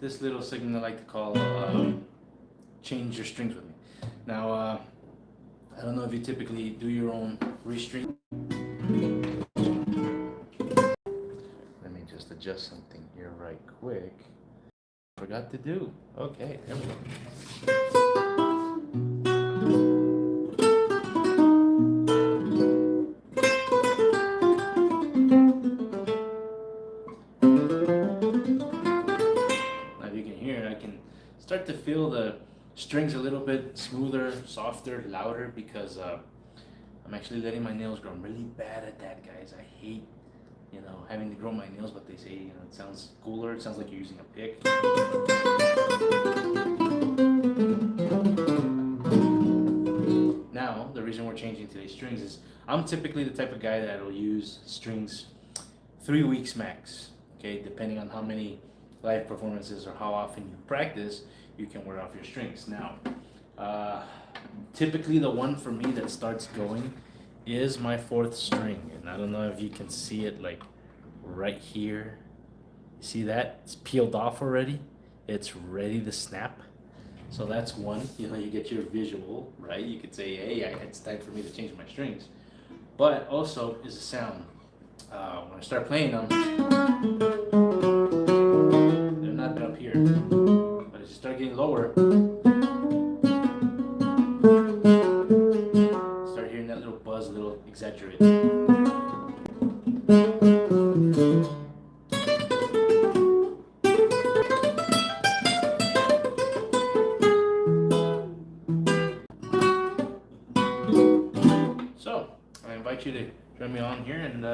this little segment I like to call change your strings with me. Now, I don't know if you typically do your own restring. Let me just adjust something here right quick. Forgot to do. Okay, there we go. Now, if you can hear it, I can start to feel the strings a little bit smoother, softer, louder because I'm actually letting my nails grow. I'm really bad at that, guys. I hate, having to grow my nails, but they say, it sounds cooler. It sounds like you're using a pick. Now, the reason we're changing today's strings is I'm typically the type of guy that will use strings 3 weeks max. Okay, depending on how many live performances or how often you practice, you can wear off your strings. Now, typically the one for me that starts going is my 4th string, and I don't know if you can see it like right here. See that? It's peeled off already. It's ready to snap. So that's one. You get your visual, right? You could say, hey, it's time for me to change my strings. But also is the sound. When I start playing them, they're not up here. But as you start getting lower, start hearing that little buzz, a little exaggerated. So I invite you to join me on here, and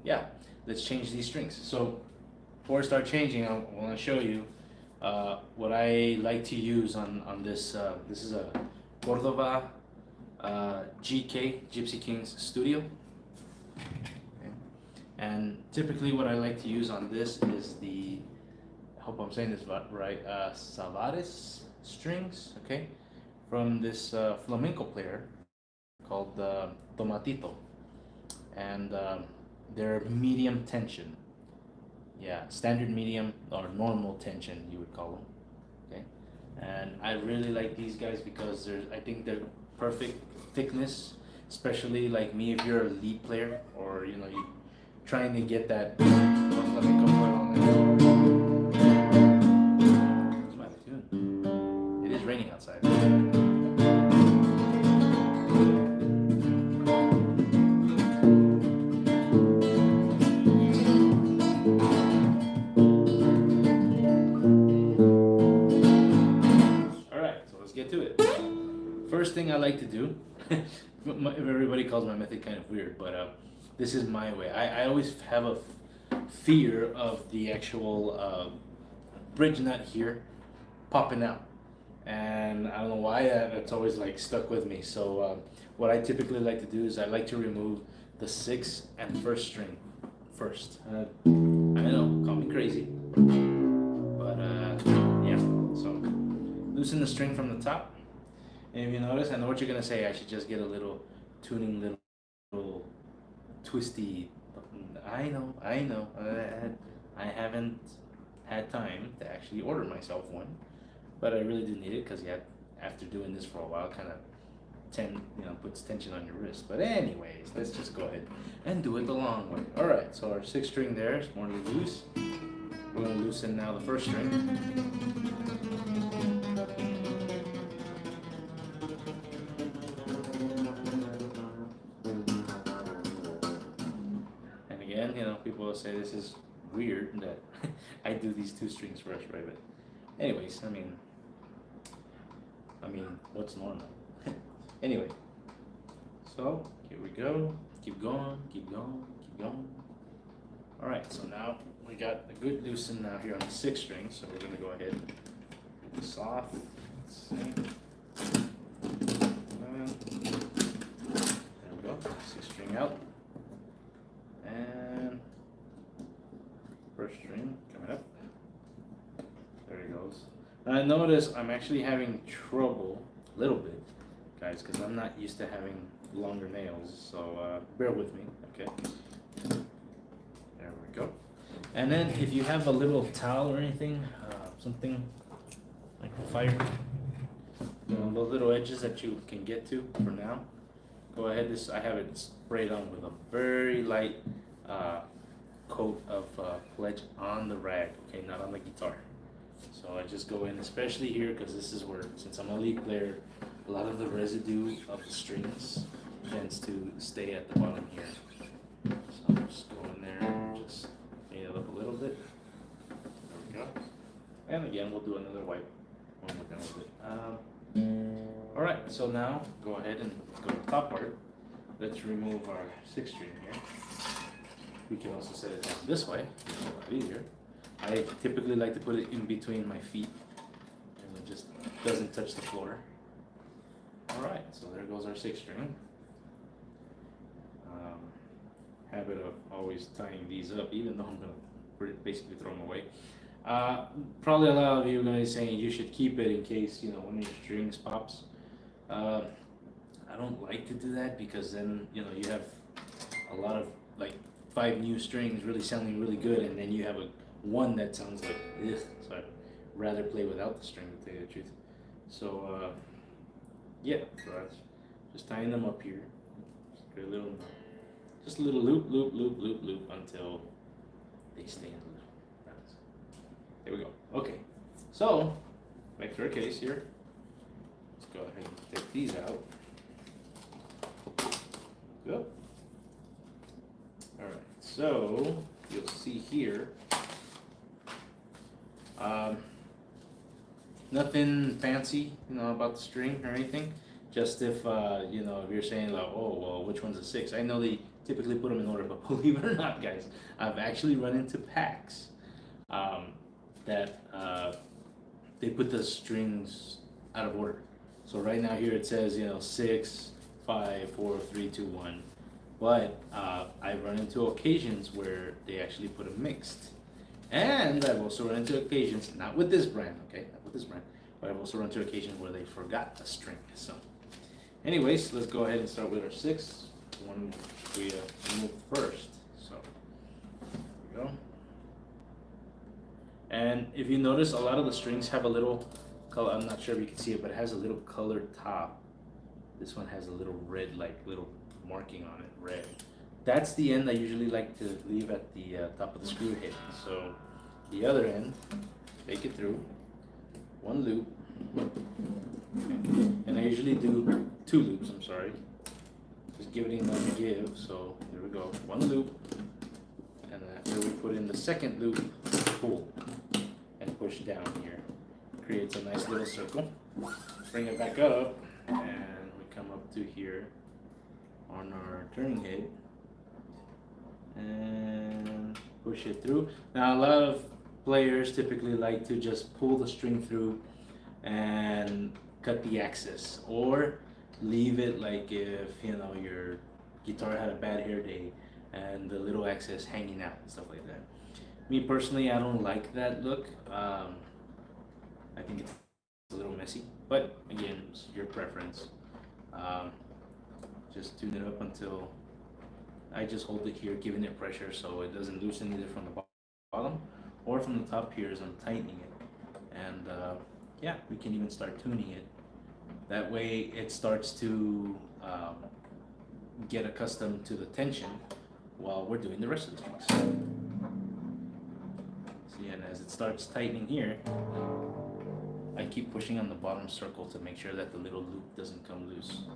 yeah, let's change these strings. So before I start changing, I want to show you what I like to use on this. This is a Cordova GK, Gypsy Kings Studio. Okay. And typically what I like to use on this is the, I hope I'm saying this right, Savares strings, okay, from this flamenco player called Tomatito. And they're medium tension. Yeah, standard medium or normal tension, you would call them. Okay, and I really like these guys because I think they're perfect thickness, especially like me if you're a lead player or you're trying to get that. Let me go put it on there. It's my tune. It is raining outside. First thing I like to do, everybody calls my method kind of weird, but this is my way. I always have a fear of the actual bridge nut here popping out, and I don't know why that's always like stuck with me. So what I typically like to do is I like to remove the 6th and 1st string first. I know, call me crazy, but yeah. So loosen the string from the top. And if you notice, I know what you're gonna say. I should just get a little tuning, little twisty. I know. I haven't had time to actually order myself one, but I really do need it because after doing this for a while, kind of puts tension on your wrist. But anyways, let's just go ahead and do it the long way. All right. So our 6th string there is more loose. We're gonna loosen now the 1st string. People will say this is weird that I do these 2 strings first, right? But anyways, I mean, what's normal? Anyway, so here we go. Keep going, keep going, keep going. All right, so now we got a good loosen now here on the 6th string, so we're gonna go ahead and soft. Let's see. There we go. 6th string out. And 1st string coming up. There it goes. Now I notice I'm actually having trouble a little bit, guys, because I'm not used to having longer nails. So bear with me, okay? There we go. And then if you have a little towel or anything, something like a fire, those little edges that you can get to for now, go ahead. I have it sprayed on with a very light coat of pledge on the rag, okay, not on the guitar. So I just go in, especially here, because this is where, since I'm a lead player, a lot of the residue of the strings tends to stay at the bottom here. So I'm just go in there and just clean it up a little bit. There we go. And again, we'll do another wipe when we're done with it. All right, so now go ahead and go to the top part. Let's remove our 6-string here. We can also set it down this way, it's a lot easier. I typically like to put it in between my feet, and it just doesn't touch the floor. All right, so there goes our 6-string. Habit of always tying these up, even though I'm gonna basically throw them away. Probably a lot of you are gonna be saying you should keep it in case one of your strings pops. I don't like to do that because then you have a lot of like 5 new strings really sounding really good, and then you have one that sounds like this. So I'd rather play without the string, to tell you the truth. So yeah, so that's just tying them up here. Just a little loop, loop, loop, loop, loop until they stay in the loop. There we go. Okay, so back to our case here. Let's go ahead and take these out. Go. All right, so you'll see here, nothing fancy, about the string or anything. Just if if you're saying like, oh well, which one's a 6? I know they typically put them in order, but believe it or not, guys, I've actually run into packs that they put the strings out of order. So right now here it says 6, 5, 4, 3, 2, 1. But I've run into occasions where they actually put them mixed. And I've also run into occasions, not with this brand, okay, not with this brand, but I've also run into occasions where they forgot a string. So anyways, let's go ahead and start with our 6, the one we removed first. So there we go. And if you notice, a lot of the strings have a little color. I'm not sure if you can see it, but it has a little colored top. This one has a little red, like little marking on it, red. That's the end I usually like to leave at the top of the screw head. So the other end, take it through, 1 loop, and I usually do 2 loops, I'm sorry. Just give it enough give, so here we go, 1 loop, and after we put in the 2nd loop, pull, and push down here. Creates a nice little circle. Bring it back up, and we come up to here on our turning head, and push it through. Now a lot of players typically like to just pull the string through and cut the access, or leave it like if your guitar had a bad hair day and the little access hanging out and stuff like that. Me personally, I don't like that look. I think it's a little messy, but again, it's your preference. Just tune it up until I just hold it here, giving it pressure so it doesn't loosen either from the bottom or from the top here as I'm tightening it. And yeah, we can even start tuning it. That way it starts to get accustomed to the tension while we're doing the rest of the strings. See, and as it starts tightening here, I keep pushing on the bottom circle to make sure that the little loop doesn't come loose.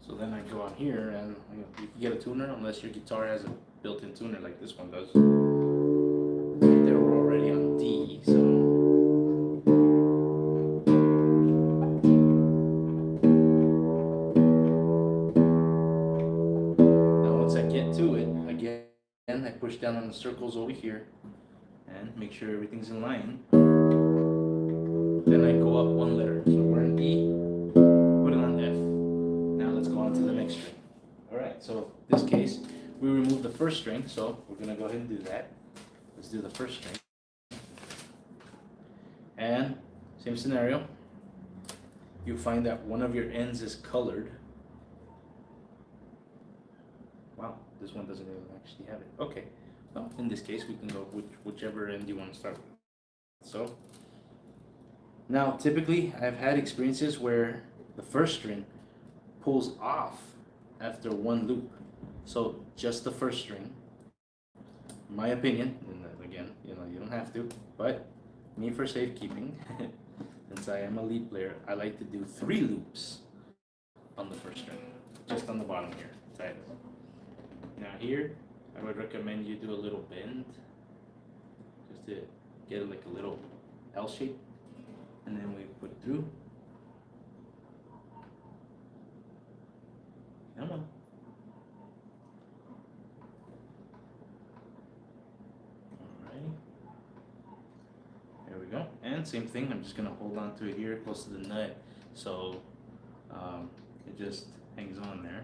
So then I go on here, and you can get a tuner unless your guitar has a built-in tuner like this one does. They're already on D, so. I push down on the circles over here and make sure everything's in line. Then I go up 1 letter. So we're in E, put it on F. Now let's go on to the next string. Alright, so in this case, we removed the 1st string, so we're going to go ahead and do that. Let's do the 1st string. And same scenario, you find that one of your ends is colored. Wow, this one doesn't even actually have it. Okay, well, in this case, we can go with whichever end you want to start with. So, now typically I've had experiences where the first string pulls off after one loop. So just the first string, my opinion, and again, you don't have to, but me for safekeeping, since I am a lead player, I like to do 3 loops on the first string, just on the bottom here, side. Now here, I would recommend you do a little bend, just to get like a little L shape, and then we put through. Come on. Alright. There we go. And same thing, I'm just gonna hold on to it here close to the nut, so it just hangs on there.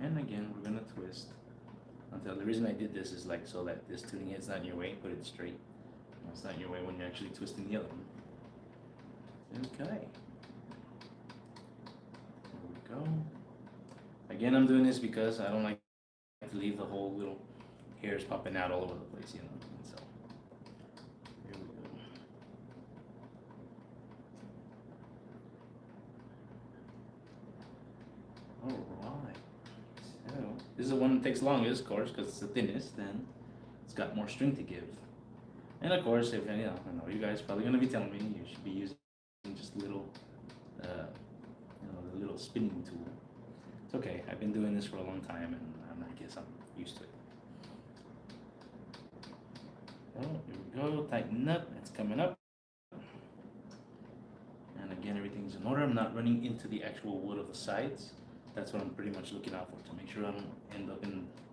And again, we're gonna twist until, the reason I did this is like so that this tuning head's not in your way. Put it straight. It's not in your way when you're actually twisting the other one. Okay. There we go. Again, I'm doing this because I don't like to leave the whole little hairs popping out all over the place, you know. And so here we go. Alright. So this is the one that takes longest, of course, because it's the thinnest, and it's got more string to give. And of course, if I know you guys are probably gonna be telling me you should be using just little, the little spinning tool. It's okay. I've been doing this for a long time, and I guess I'm used to it. Oh, here we go. Tighten up. It's coming up. And again, everything's in order. I'm not running into the actual wood of the sides. That's what I'm pretty much looking out for, to make sure I don't end up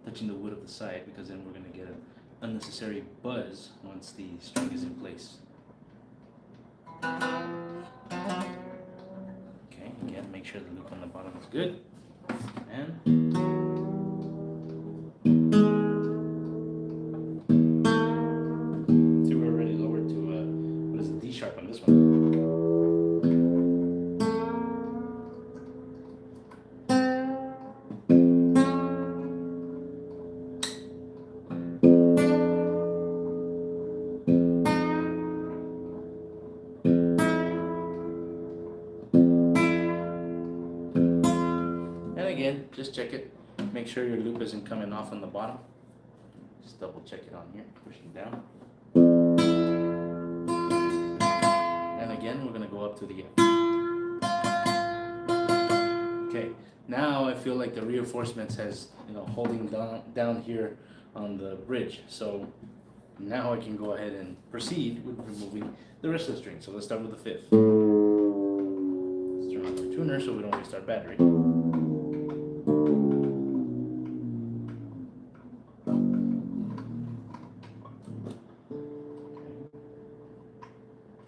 touching the wood of the side, because then we're gonna get an unnecessary buzz once the string is in place. Okay, again, make sure the loop on the bottom is good. And see, we're already lowered to what is it, D sharp on this one. Again, just check it. Make sure your loop isn't coming off on the bottom. Just double check it on here, pushing down. And again, we're gonna go up to the F. Okay, now I feel like the reinforcements has, holding down here on the bridge. So now I can go ahead and proceed with removing the rest of the string. So let's start with the 5th. Let's turn on the tuner so we don't waste our battery.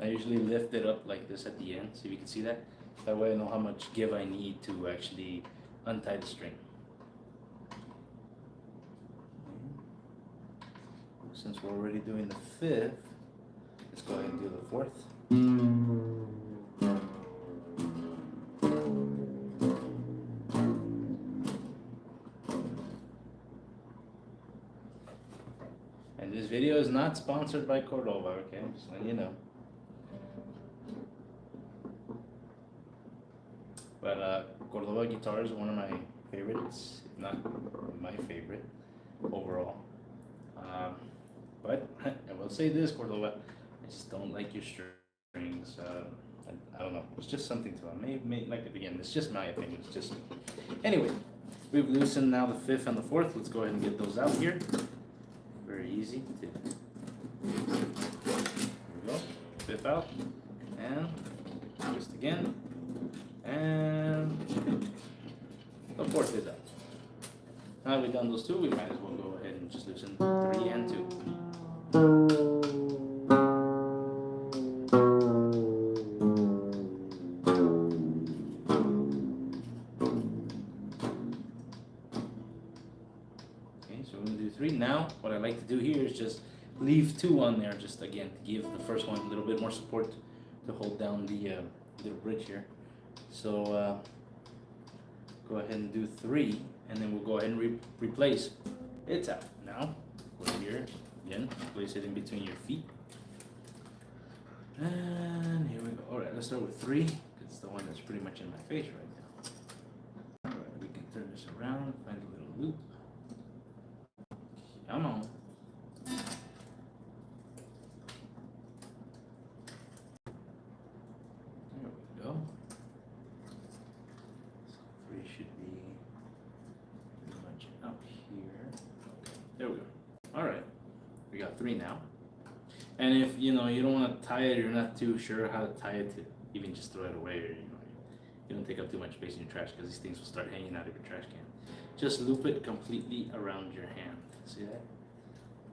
I usually lift it up like this at the end, so you can see that. That way I know how much give I need to actually untie the string. Since we're already doing the 5th, let's go ahead and do the 4th. And this video is not sponsored by Cordova, okay? Just letting you know. But Cordova guitar is one of my favorites, if not my favorite overall. But I will say this, Cordova, I just don't like your strings. I don't know, it's just something to them. Maybe like it again, it's just my opinion, it's just me. Anyway, we've loosened now the 5th and the 4th. Let's go ahead and get those out here. Very easy. There we go, 5th out, and twist again. And the 4th is out. Now that we've done those 2, we might as well go ahead and just loosen 3 and 2. Okay, so we're going to do 3. Now, what I like to do here is just leave 2 on there just again to give the first one a little bit more support to hold down the little bridge here. So go ahead and do 3, and then we'll go ahead and replace. It's out. Now go here again, place it in between your feet, and here we go. All right, let's start with 3. It's the one that's pretty much in my face right now. All right, we can turn this around, find a little loop. Come on. There we go. So 3 should be pretty much up here. Okay, there we go. All right, we got 3 now. And if you don't want to tie it, you're not too sure how to tie it, to even just throw it away, or you don't take up too much space in your trash, because these things will start hanging out of your trash can. Just loop it completely around your hand. See that?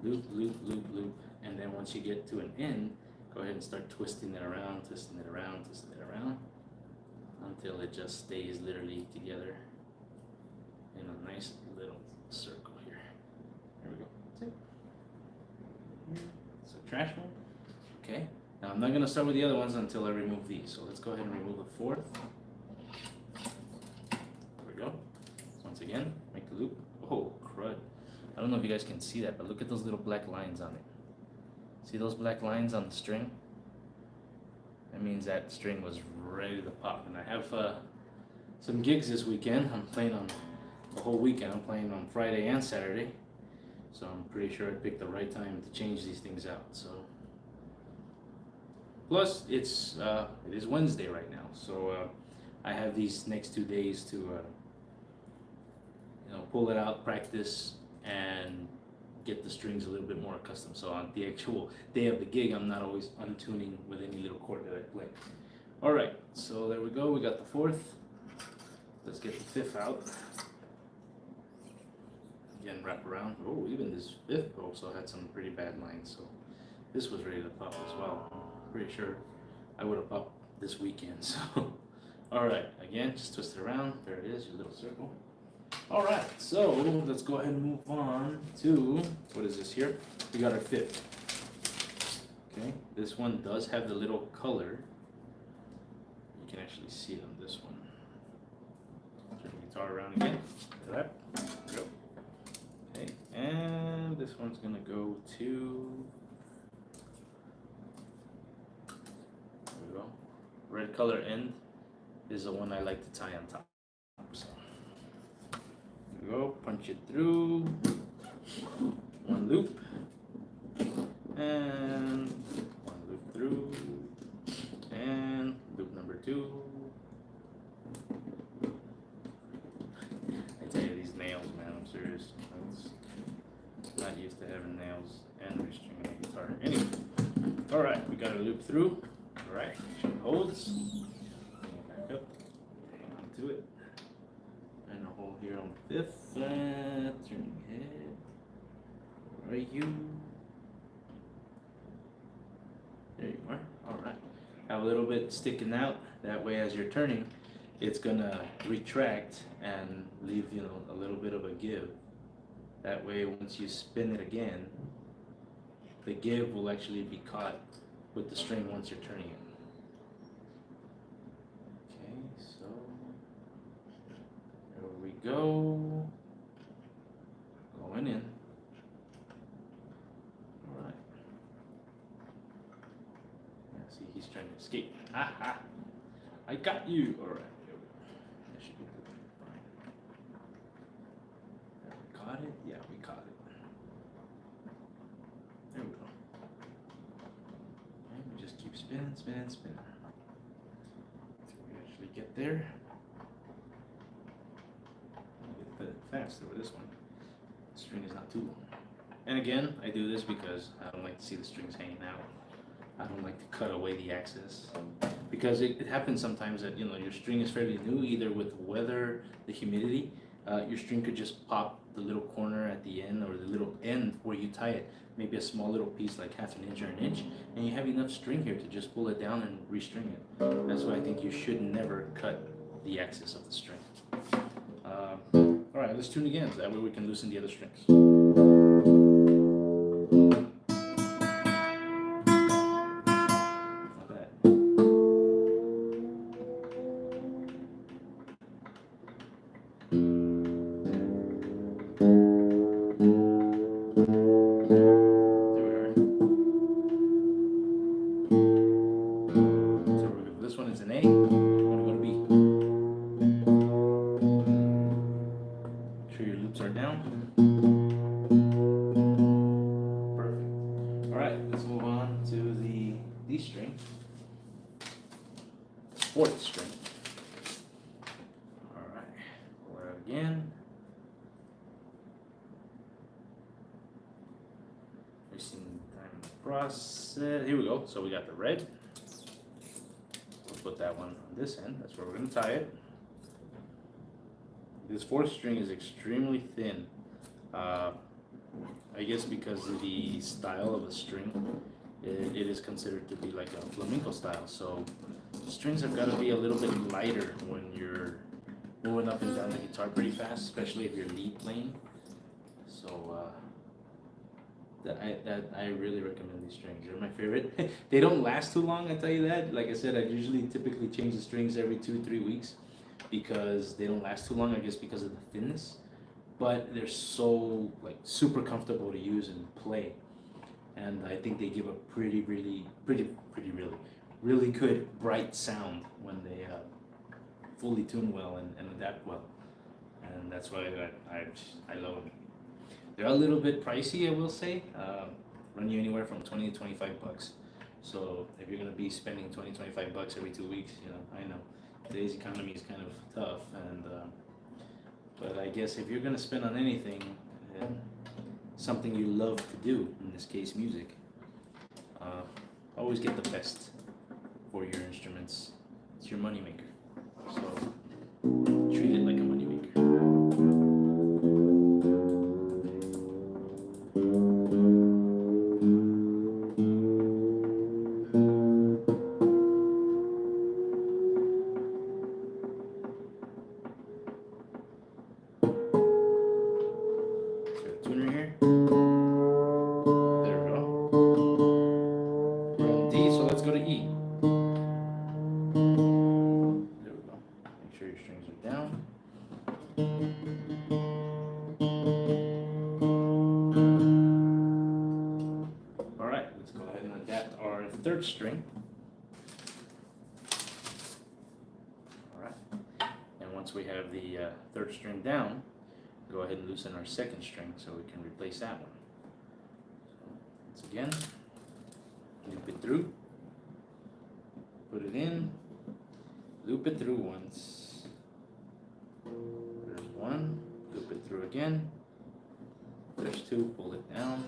Loop, loop, loop, loop, and then once you get to an end, go ahead and start twisting it around, twisting it around, twisting it around, until it just stays literally together in a nice little circle here. There we go. That's it. It's a trash one. Okay. Now I'm not gonna start with the other ones until I remove these. So let's go ahead and remove the 4th. There we go. Once again, make the loop. Oh, crud. I don't know if you guys can see that, but look at those little black lines on it. See those black lines on the string? That means that string was ready to pop. And I have some gigs this weekend. I'm playing on the whole weekend. I'm playing on Friday and Saturday. So I'm pretty sure I picked the right time to change these things out. So plus it is Wednesday right now. So I have these next 2 days to pull it out, practice, and get the strings a little bit more accustomed. So on the actual day of the gig, I'm not always untuning with any little chord that I play. All right, so there we go. We got the 4th. Let's get the 5th out. Again, wrap around. Oh, even this 5th also had some pretty bad lines. So this was ready to pop as well. Pretty sure I would have popped this weekend. So, all right, again, just twist it around. There it is, your little circle. All right, so let's go ahead and move on to, what is this here? We got our 5th. Okay, this one does have the little color. You can actually see it on this one. Turn the guitar around again. Look at that. There we go. Okay, and this one's gonna go to, there we go. Red color end is the one I like to tie on top. So there we go, punch it through, 1 loop, and 1 loop through, and loop number 2. I tell you, these nails, man, I'm serious. I'm not used to having nails and restringing a guitar. Anyway, all right, we got a loop through. All right, holds. Back up, hang on to it, and a hole here on the 5th. Turning head. Where are you? There you are. All right. Have a little bit sticking out. That way, as you're turning, it's gonna retract and leave a little bit of a give. That way, once you spin it again, the give will actually be caught with the string once you're turning it. Okay, so there we go. Going in. All right. Yeah, see, he's trying to escape. Ha ha! I got you. All right. That should be fine. We caught it. Yeah, we caught it. There we go. And we just keep spinning, spinning, spinning. Until we actually get there. Get the faster with this one. The string is not too long. And again, I do this because I don't like to see the strings hanging out. I don't like to cut away the excess. Because it happens sometimes that your string is fairly new, either with the weather, the humidity. Your string could just pop the little corner at the end, or the little end where you tie it, maybe a small little piece like 1/2 inch or 1 inch, and you have enough string here to just pull it down and restring it. That's why I think you should never cut the excess of the string. All right, let's tune again, so that way we can loosen the other strings. this one is an A. I'm gonna go to B. Make sure your loops are down. Perfect. All right, let's move on to the D string, fourth string. All right, pull it out again. Wasting time in the process. Here we go. So we got the red. We'll put that one on this end. That's where we're going to tie it. This fourth string is extremely thin. I guess because of the style of the string, it is considered to be like a flamenco style. So the strings have got to be a little bit lighter when you're moving up and down the guitar pretty fast, especially if you're lead playing. So I really recommend these strings. They're my favorite. They don't last too long, I tell you that. Like I said, I usually typically change the strings every 2-3 weeks because they don't last too long, I guess because of the thinness. But they're so like super comfortable to use and play. And I think they give a really good bright sound when they fully tune well and adapt well. And that's why I love them. They're a little bit pricey, I will say. Run you anywhere from 20 to 25 bucks. So if you're gonna be spending 20, 25 bucks every 2 weeks, you know, I know today's economy is kind of tough, and but I guess if you're gonna spend on anything, something you love to do, in this case music, always get the best for your instruments. It's your moneymaker. So treat it like a moneymaker. Tuner here. There we go. We're on D, so let's go to E. There we go. Make sure your strings are down. All right, let's go ahead and adapt our third string. All right, and once we have the third string down, go ahead and loosen our second string so we can replace that one. So once again, loop it through, put it in, loop it through once. There's one, loop it through again. There's two, pull it down.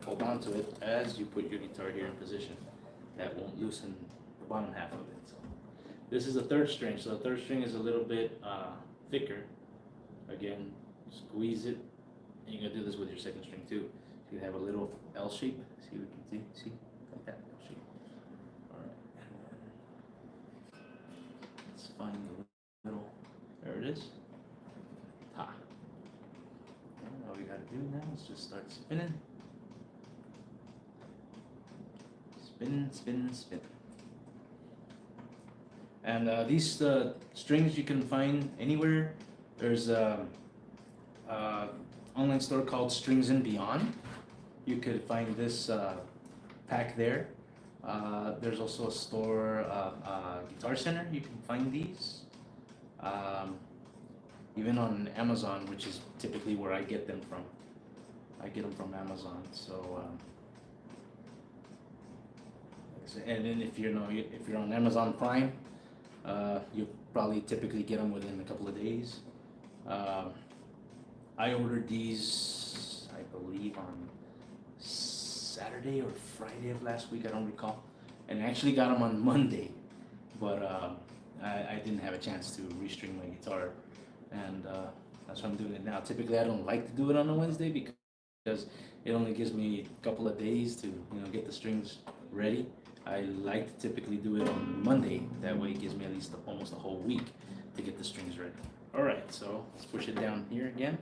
Hold on to it as you put your guitar here in position. That won't loosen the bottom half of it. So this is the third string, so the third string is a little bit thicker. Again, squeeze it, and you're gonna do this with your second string too. So you have a little L shape. See, we can see, like that L shape. All right, let's find the little. There it is. Ha. And all we gotta do now is just start spinning, spin. And these strings you can find anywhere. There's an online store called Strings and Beyond. You could find this pack there. There's also a store, Guitar Center. You can find these. Even on Amazon, which is typically where I get them from. I get them from Amazon. So, and then if you're on Amazon Prime, you'll probably typically get them within a couple of days. I ordered these, I believe, on Saturday or Friday of last week, I don't recall, and I actually got them on Monday, but I didn't have a chance to restring my guitar, and that's why I'm doing it now. Typically, I don't like to do it on a Wednesday because it only gives me a couple of days to get the strings ready. I like to typically do it on Monday. That way, it gives me at least almost a whole week to get the strings ready. All right, so let's push it down here again.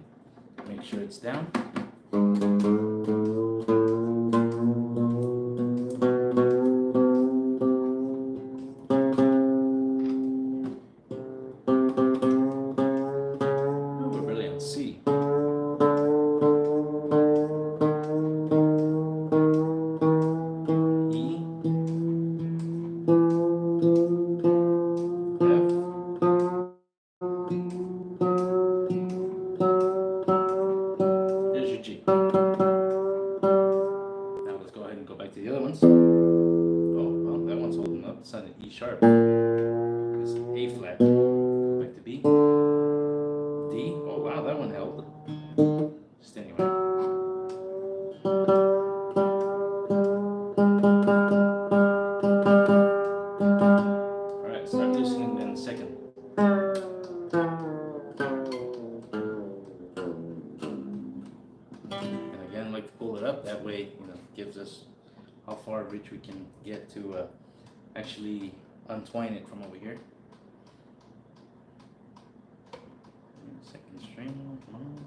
Make sure it's down. We're really on C. E. sharp. It's A flat. Go back to B. D. Oh wow, that one held. Just anyway. Alright, start loosening then second. And again, like to pull it up, that way, gives us how far reach we can get to actually untwine it from over here. Second string, come on.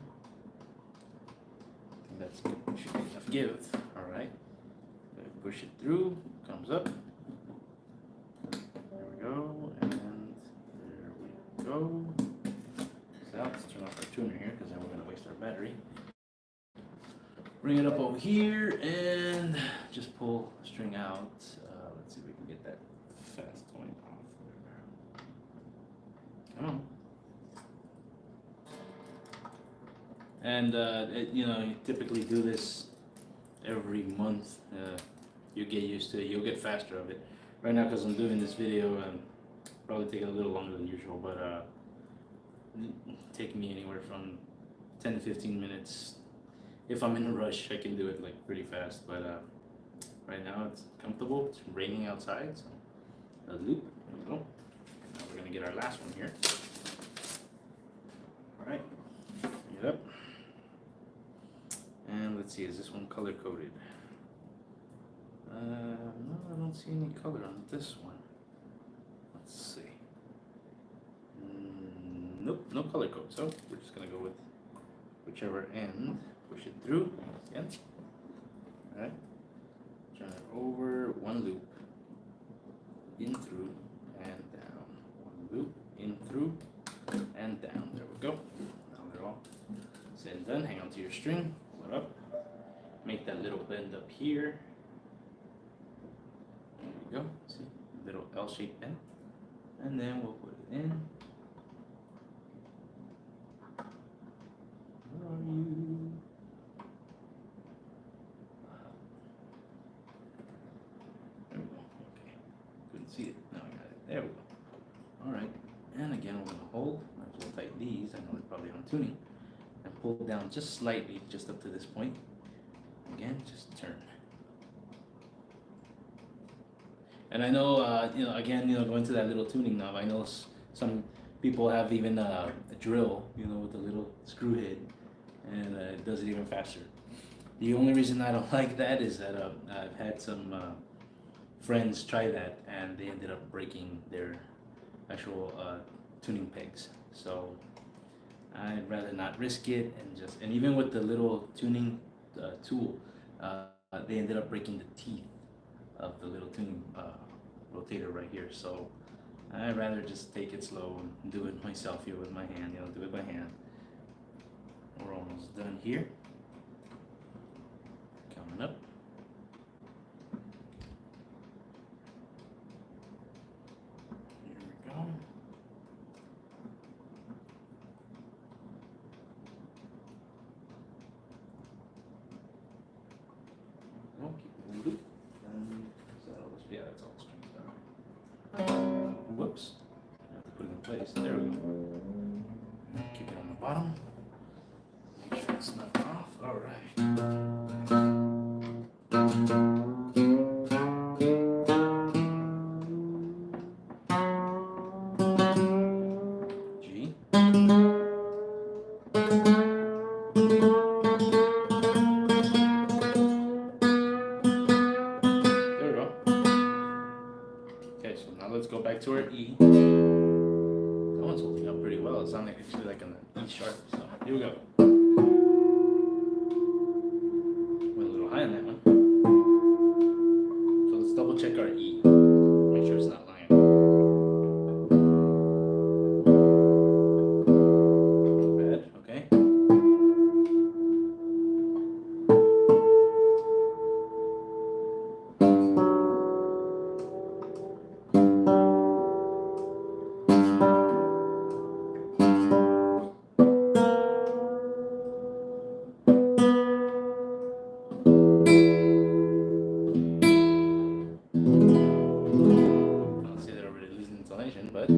I think that's good. Should be enough give. Alright. Push it through, comes up. There we go, and there we go. So let's turn off our tuner here because then we're going to waste our battery. Bring it up over here and just pull the string out. Let's see if we can get that fast twine off. Come on. And you typically do this every month. You get used to it. You'll get faster of it. Right now, because I'm doing this video, probably taking a little longer than usual, but taking me anywhere from 10 to 15 minutes. If I'm in a rush, I can do it like pretty fast, but right now it's comfortable. It's raining outside, so a loop. There we go. Now we're gonna get our last one here. All right, bring it up, and let's see. Is this one color coded? No, I don't see any color on this one. Let's see. Nope, no color code. So we're just gonna go with whichever end. Push it through again. All right. Turn it over. One loop. In through and down. One loop. In through and down. There we go. Now they're all said and done. Hang on to your string. Pull it up. Make that little bend up here. There we go. See, little L-shaped bend. And then we'll put it in. Where are you? There we go. Okay. Couldn't see it. Now I got it. There we go. Alright. And again, we're going to hold. Might as well tighten these. I know they're probably on tuning. And pull down just slightly, just up to this point. Again, just turn. And I know, again, going to that little tuning knob, I know some people have even a drill, with a little screw head, and it does it even faster. The only reason I don't like that is that I've had some friends try that, and they ended up breaking their actual tuning pegs. So I'd rather not risk it, and even with the little tuning tool, they ended up breaking the teeth of the little tuning rotator right here. So I'd rather just take it slow and do it myself here with my hand, do it by hand. We're almost done here. Coming up. Here we go. Oh, keep it in the loop. Yeah, that's all the strings are. Whoops. I have to put it in place. There we go. Keep it on the bottom. Make sure it's not off. Alright. G. So now let's go back to our E. That one's holding up pretty well. It sounds actually like an E sharp. So here we go. Went a little high on that one. So let's double check our E. Make sure it's not lying. Not bad. Okay. but.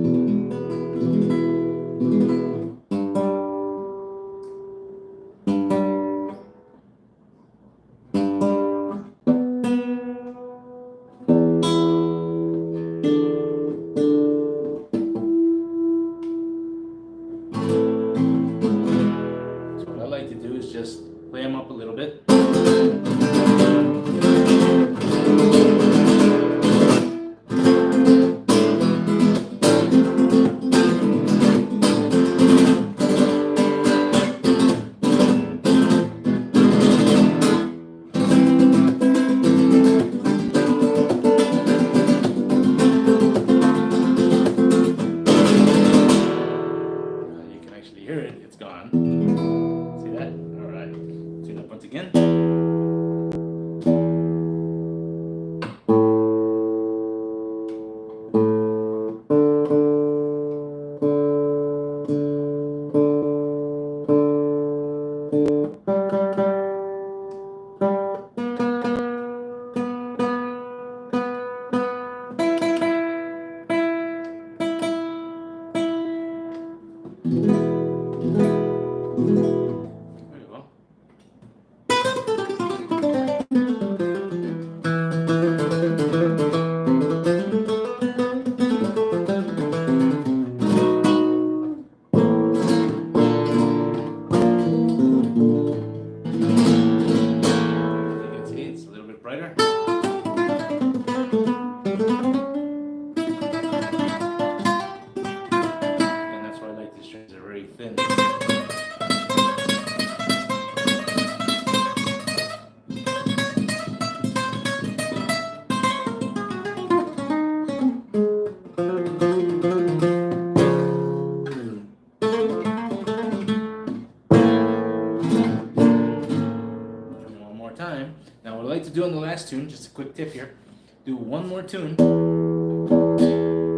So what I like to do is just play them up a little bit. You can actually hear it, it's gone. See that? Alright. Tune up once again. There you go. You can see it's a little bit brighter. And that's why I like these strings, they're very thin. One more time. Now what I like to do on the last tune, just a quick tip here, do one more tune.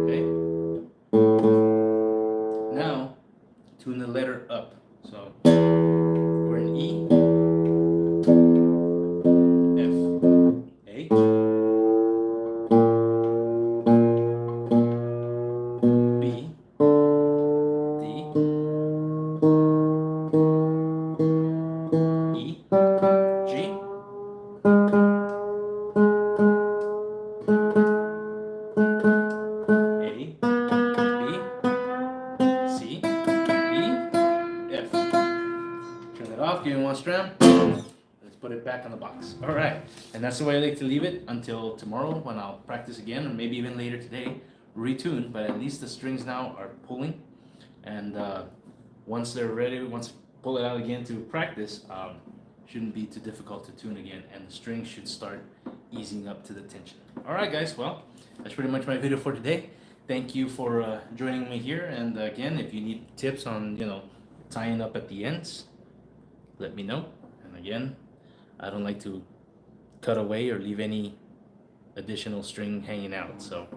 Okay. Now tune the letter up. So we're in E, F, A, B, D, E, G, A, B, C, E, F. Turn it off, give me one strum. Let's put it back on the box. All right, and that's the way I like to leave it until tomorrow when I'll practice again, or maybe even later today, retune. But at least the strings now are pulling, and once they're ready, once I pull it out again to practice, shouldn't be too difficult to tune again, and the strings should start easing up to the tension. All right, guys. Well, that's pretty much my video for today. Thank you for joining me here. And again, if you need tips on tying up at the ends, let me know. And again, I don't like to cut away or leave any additional string hanging out. So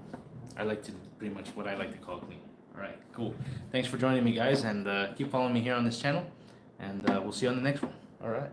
I like to pretty much what I like to call clean. All right, cool. Thanks for joining me, guys, and keep following me here on this channel. And we'll see you on the next one. All right.